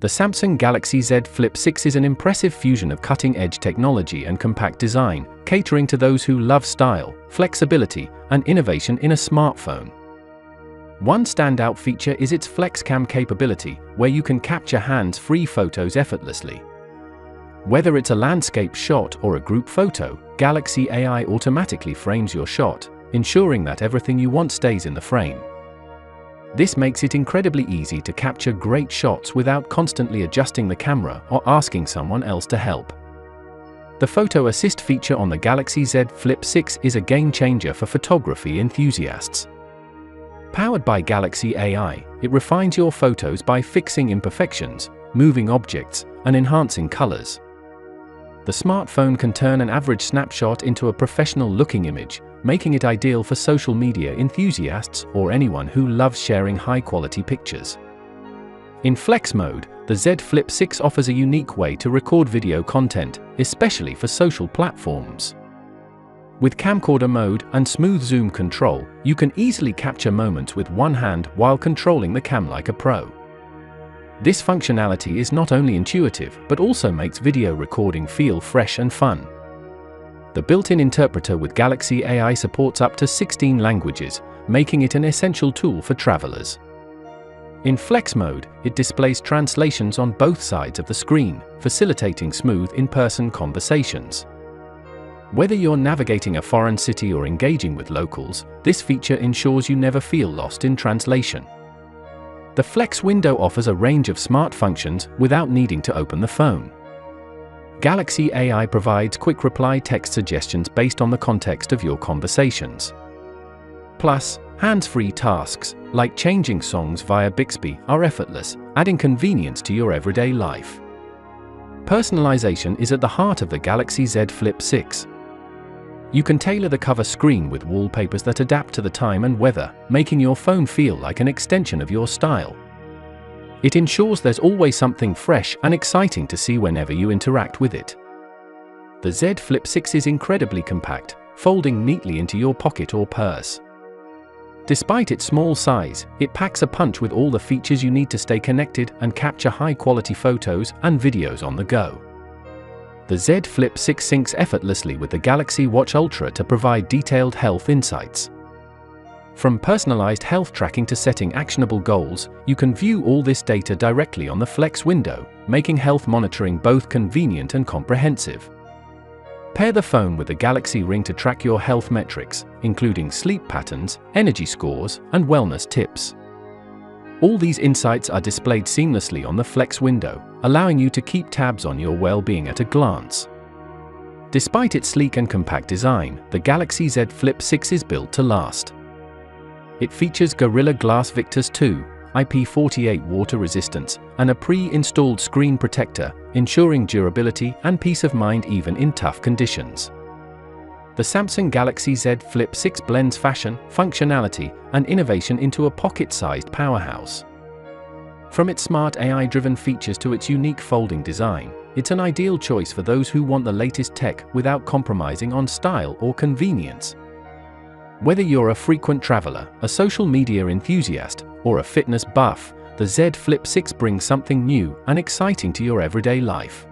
The Samsung Galaxy Z Flip 6 is an impressive fusion of cutting-edge technology and compact design, catering to those who love style, flexibility, and innovation in a smartphone. One standout feature is its FlexCam capability, where you can capture hands-free photos effortlessly. Whether it's a landscape shot or a group photo, Galaxy AI automatically frames your shot, ensuring that everything you want stays in the frame. This makes it incredibly easy to capture great shots without constantly adjusting the camera or asking someone else to help. The Photo Assist feature on the Galaxy Z Flip 6 is a game-changer for photography enthusiasts. Powered by Galaxy AI, it refines your photos by fixing imperfections, moving objects, and enhancing colors. The smartphone can turn an average snapshot into a professional-looking image, making it ideal for social media enthusiasts or anyone who loves sharing high-quality pictures. In Flex mode, the Z Flip 6 offers a unique way to record video content, especially for social platforms. With camcorder mode and smooth zoom control, you can easily capture moments with one hand while controlling the cam like a pro. This functionality is not only intuitive, but also makes video recording feel fresh and fun. The built-in interpreter with Galaxy AI supports up to 16 languages, making it an essential tool for travelers. In Flex mode, it displays translations on both sides of the screen, facilitating smooth in-person conversations. Whether you're navigating a foreign city or engaging with locals, this feature ensures you never feel lost in translation. The Flex window offers a range of smart functions without needing to open the phone. Galaxy AI provides quick reply text suggestions based on the context of your conversations. Plus, hands-free tasks, like changing songs via Bixby, are effortless, adding convenience to your everyday life. Personalization is at the heart of the Galaxy Z Flip 6. You can tailor the cover screen with wallpapers that adapt to the time and weather, making your phone feel like an extension of your style. It ensures there's always something fresh and exciting to see whenever you interact with it. The Z Flip 6 is incredibly compact, folding neatly into your pocket or purse. Despite its small size, it packs a punch with all the features you need to stay connected and capture high-quality photos and videos on the go. The Z Flip 6 syncs effortlessly with the Galaxy Watch Ultra to provide detailed health insights. From personalized health tracking to setting actionable goals, you can view all this data directly on the Flex window, making health monitoring both convenient and comprehensive. Pair the phone with the Galaxy Ring to track your health metrics, including sleep patterns, energy scores, and wellness tips. All these insights are displayed seamlessly on the Flex window, allowing you to keep tabs on your well-being at a glance. Despite its sleek and compact design, the Galaxy Z Flip 6 is built to last. It features Gorilla Glass Victus 2, IP48 water resistance, and a pre-installed screen protector, ensuring durability and peace of mind even in tough conditions. The Samsung Galaxy Z Flip 6 blends fashion, functionality, and innovation into a pocket-sized powerhouse. From its smart AI-driven features to its unique folding design, it's an ideal choice for those who want the latest tech without compromising on style or convenience. Whether you're a frequent traveler, a social media enthusiast, or a fitness buff, the Z Flip 6 brings something new and exciting to your everyday life.